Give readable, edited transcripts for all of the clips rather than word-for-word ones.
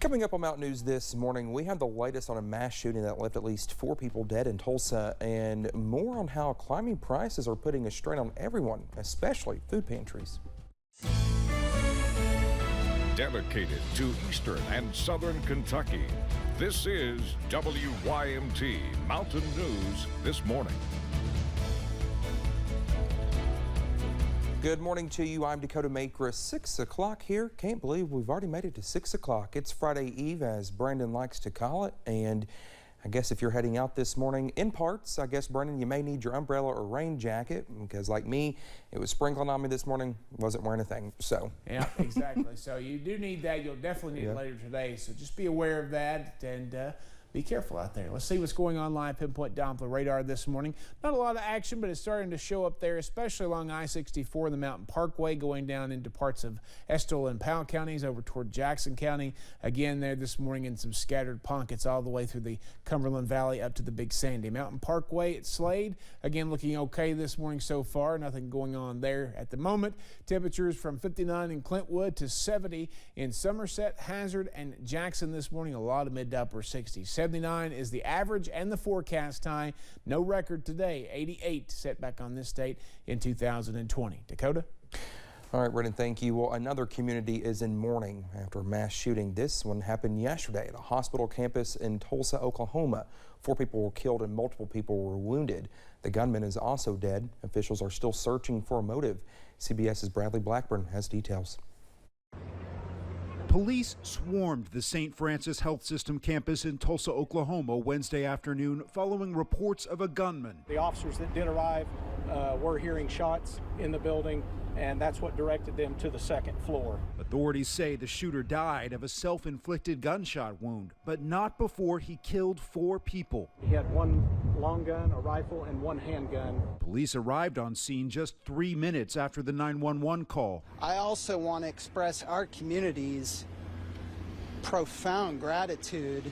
Coming up on Mountain News this morning, we have the latest on a mass shooting that left at least 4 people dead in Tulsa, and more on how climbing prices are putting a strain on everyone, especially food pantries. Dedicated to Eastern and Southern Kentucky, this is WYMT Mountain News this morning. Good morning to you. I'm Dakota Makris. 6 o'clock here. Can't believe we've already made it to 6 o'clock. It's Friday Eve, as Brandon likes to call it. And I guess if you're heading out this morning in parts, I guess, Brandon, you may need your umbrella or rain jacket, because like me, it was sprinkling on me this morning. Wasn't wearing a thing. So yeah, exactly. So you do need that. You'll definitely need it later today. So just be aware of that and be careful out there. Let's see what's going on live. Pinpoint Doppler radar this morning. Not a lot of action, but it's starting to show up there, especially along I-64 and the Mountain Parkway, going down into parts of Estill and Powell counties over toward Jackson County. Again, there this morning in some scattered pockets all the way through the Cumberland Valley up to the Big Sandy. Mountain Parkway at Slade, again looking okay this morning so far. Nothing going on there at the moment. Temperatures from 59 in Clintwood to 70 in Somerset, Hazard, and Jackson this morning. A lot of mid to upper 60s. 79 is the average and the forecast high. No record today. 88 set back on this date in 2020. Dakota? All right, Brendan, thank you. Well, another community is in mourning after a mass shooting. This one happened yesterday at a hospital campus in Tulsa, Oklahoma. 4 people were killed and multiple people were wounded. The gunman is also dead. Officials are still searching for a motive. CBS's Bradley Blackburn has details. Police swarmed the St. Francis Health System campus in Tulsa, Oklahoma Wednesday afternoon following reports of a gunman. The officers that did arrive were hearing shots in the building, and that's what directed them to the second floor. Authorities say the shooter died of a self-inflicted gunshot wound, but not before he killed 4 people. He had one long gun, a rifle, and one handgun. Police arrived on scene just 3 minutes after the 911 call. I also want to express our community's profound gratitude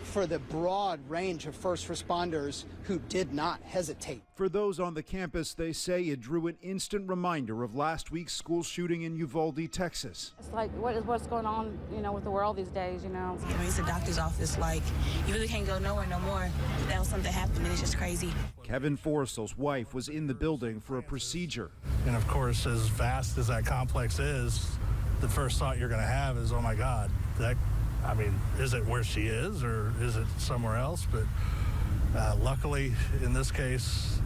for the broad range of first responders who did not hesitate. For those on the campus, they say it drew an instant reminder of last week's school shooting in Uvalde, Texas. It's like, what's going on, with the world these days, It's a doctor's office, like, you really can't go nowhere no more. That was something happened, and it's just crazy. Kevin Forrestal's wife was in the building for a procedure. And of course, as vast as that complex is, the first thought you're going to have is, oh my God, is it where she is or is it somewhere else? But luckily, in this case,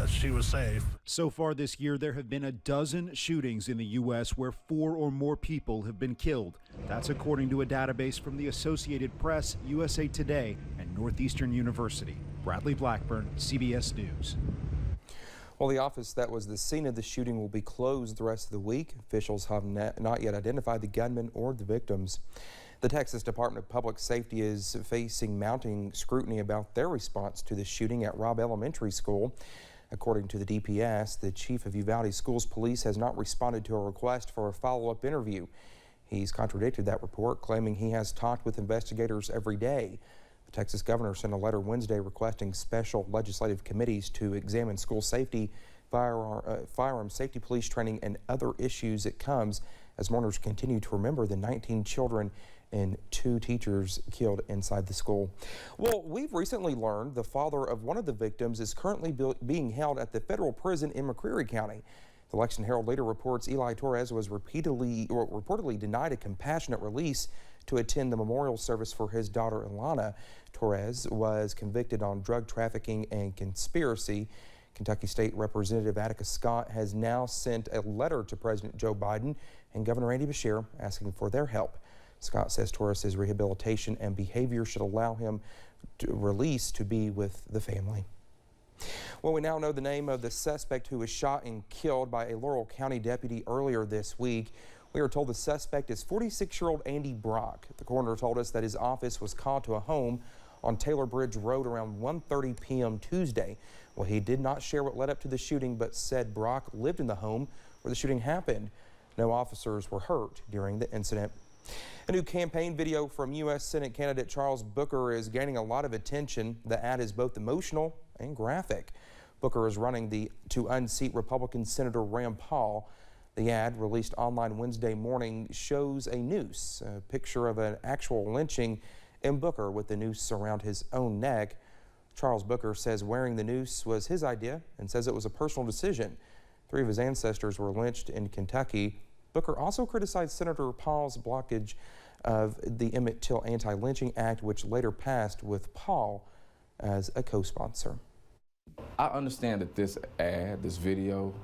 she was safe. So far this year, there have been a dozen shootings in the U.S. where 4 or more people have been killed. That's according to a database from the Associated Press, USA Today, and Northeastern University. Bradley Blackburn, CBS News. Well, the office that was the scene of the shooting will be closed the rest of the week. Officials have not yet identified the gunman or the victims. The Texas Department of Public Safety is facing mounting scrutiny about their response to the shooting at Robb Elementary School. According to the DPS, the chief of Uvalde Schools Police has not responded to a request for a follow-up interview. He's contradicted that report, claiming he has talked with investigators every day. The Texas governor sent a letter Wednesday requesting special legislative committees to examine school safety, firearm safety police training, and other issues. It comes as mourners continue to remember the 19 children and 2 teachers killed inside the school. Well, we've recently learned the father of one of the victims is currently being held at the federal prison in McCreary County. The Lexington Herald later reports Eli Torres was reportedly denied a compassionate release to attend the memorial service for his daughter Ilana. Torres was convicted on drug trafficking and conspiracy. Kentucky State Representative Atticus Scott has now sent a letter to President Joe Biden and Governor Andy Beshear asking for their help. Scott says Torres' rehabilitation and behavior should allow him release to be with the family. Well, we now know the name of the suspect who was shot and killed by a Laurel County deputy earlier this week. We are told the suspect is 46-year-old Andy Brock. The coroner told us that his office was called to a home on Taylor Bridge Road around 1:30 p.m. Tuesday. Well, he did not share what led up to the shooting, but said Brock lived in the home where the shooting happened. No officers were hurt during the incident. A new campaign video from U.S. Senate candidate Charles Booker is gaining a lot of attention. The ad is both emotional and graphic. Booker is running to unseat Republican Senator Rand Paul. The ad, released online Wednesday morning, shows a noose, a picture of an actual lynching in Booker with the noose around his own neck. Charles Booker says wearing the noose was his idea and says it was a personal decision. 3 of his ancestors were lynched in Kentucky. Booker also criticized Senator Paul's blockage of the Emmett Till Anti-Lynching Act, which later passed with Paul as a co-sponsor. I understand that this ad, this video,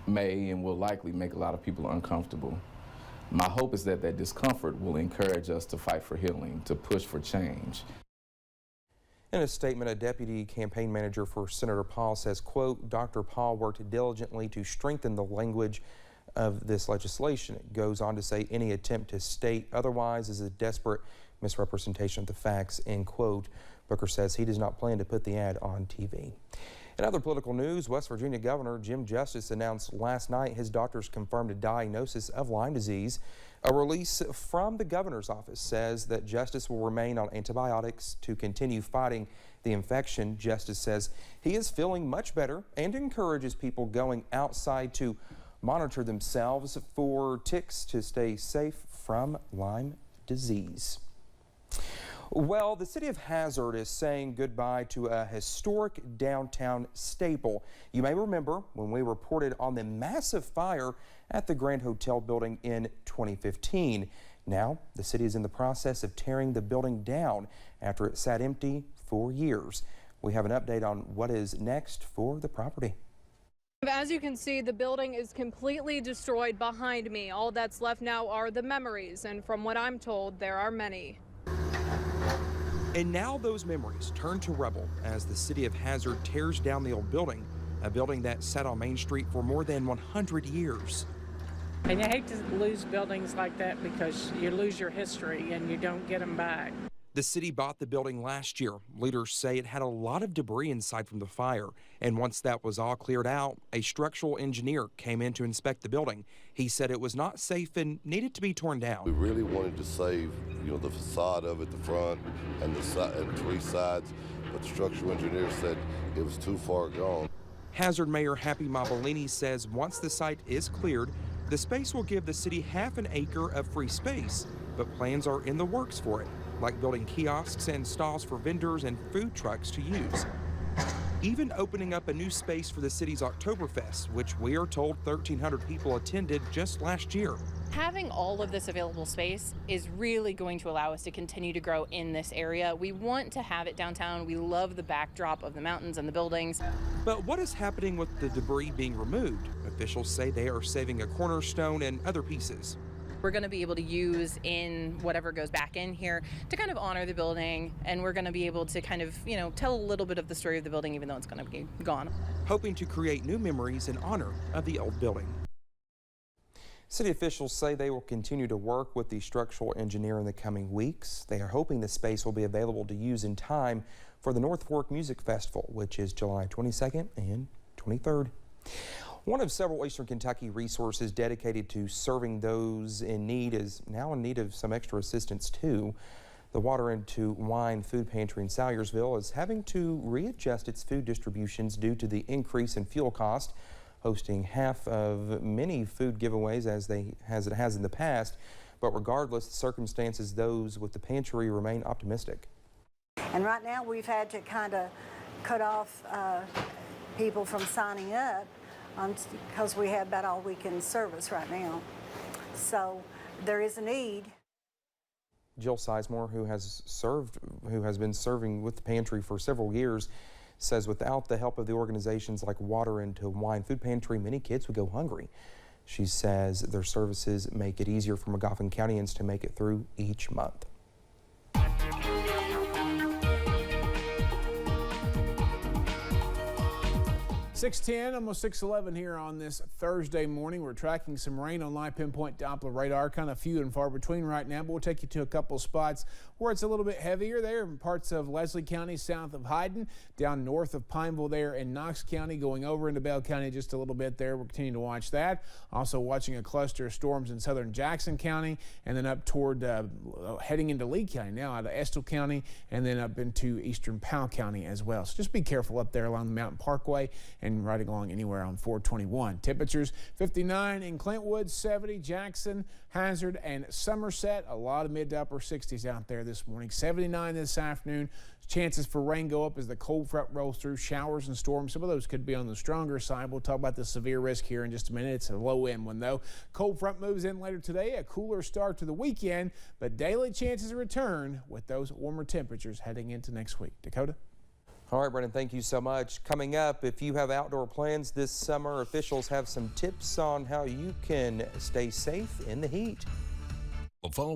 may and will likely make a lot of people uncomfortable. My hope is that that discomfort will encourage us to fight for healing, to push for change. In a statement, a deputy campaign manager for Senator Paul says, quote, Dr. Paul worked diligently to strengthen the language of this legislation. It goes on to say any attempt to state otherwise is a desperate misrepresentation of the facts, end quote. Booker says he does not plan to put the ad on TV. In other political news, West Virginia Governor Jim Justice announced last night his doctors confirmed a diagnosis of Lyme disease. A release from the governor's office says that Justice will remain on antibiotics to continue fighting the infection. Justice says he is feeling much better and encourages people going outside to monitor themselves for ticks to stay safe from Lyme disease. Well, the city of Hazard is saying goodbye to a historic downtown staple. You may remember when we reported on the massive fire at the Grand Hotel building in 2015. Now, the city is in the process of tearing the building down after it sat empty for years. We have an update on what is next for the property. As you can see, the building is completely destroyed behind me. All that's left now are the memories, and from what I'm told, there are many. And now those memories turn to rubble as the city of Hazard tears down the old building, a building that sat on Main Street for more than 100 years. And you hate to lose buildings like that because you lose your history and you don't get them back. The city bought the building last year. Leaders say it had a lot of debris inside from the fire. And once that was all cleared out, a structural engineer came in to inspect the building. He said it was not safe and needed to be torn down. We really wanted to save, the facade of it, the front and and 3 sides, but the structural engineer said it was too far gone. Hazard Mayor Happy Mabolini says once the site is cleared, the space will give the city half an acre of free space, but plans are in the works for it, like building kiosks and stalls for vendors and food trucks to use. Even opening up a new space for the city's Oktoberfest, which we are told 1,300 people attended just last year. Having all of this available space is really going to allow us to continue to grow in this area. We want to have it downtown. We love the backdrop of the mountains and the buildings. But what is happening with the debris being removed? Officials say they are saving a cornerstone and other pieces. We're going to be able to use in whatever goes back in here to kind of honor the building, and we're going to be able to kind of, tell a little bit of the story of the building even though it's going to be gone. Hoping to create new memories in honor of the old building. City officials say they will continue to work with the structural engineer in the coming weeks. They are hoping the space will be available to use in time for the North Fork Music Festival, which is July 22nd and 23rd. One of several Eastern Kentucky resources dedicated to serving those in need is now in need of some extra assistance too. The Water into Wine Food Pantry in Salyersville is having to readjust its food distributions due to the increase in fuel cost, hosting half of many food giveaways as it has in the past. But regardless of the circumstances, those with the pantry remain optimistic. And right now we've had to kind of cut off people from signing up because we have about all we can service right now. So there is a need. Jill Sizemore, who has been serving with the pantry for several years, says without the help of the organizations like Water into Wine Food Pantry, many kids would go hungry. She says their services make it easier for McGoffin Countyans to make it through each month. 6:10, almost 6:11 here on this Thursday morning. We're tracking some rain on Live Pinpoint Doppler radar, kind of few and far between right now, but we'll take you to a couple spots where it's a little bit heavier there in parts of Leslie County south of Hyden, down north of Pineville there in Knox County, going over into Bell County just a little bit there. We're continuing to watch that. Also watching a cluster of storms in southern Jackson County, and then up toward heading into Lee County now, out of Estill County, and then up into eastern Powell County as well. So just be careful up there along the Mountain Parkway and and right along anywhere on 421. Temperatures 59 in Clintwood, 70 Jackson, Hazard, and Somerset. A lot of mid to upper 60s out there this morning. 79 this afternoon. Chances for rain go up as the cold front rolls through. Showers and storms. Some of those could be on the stronger side. We'll talk about the severe risk here in just a minute. It's a low end one though. Cold front moves in later today. A cooler start to the weekend, but daily chances return with those warmer temperatures heading into next week. Dakota? All right, Brendan, thank you so much. Coming up, if you have outdoor plans this summer, officials have some tips on how you can stay safe in the heat. The phone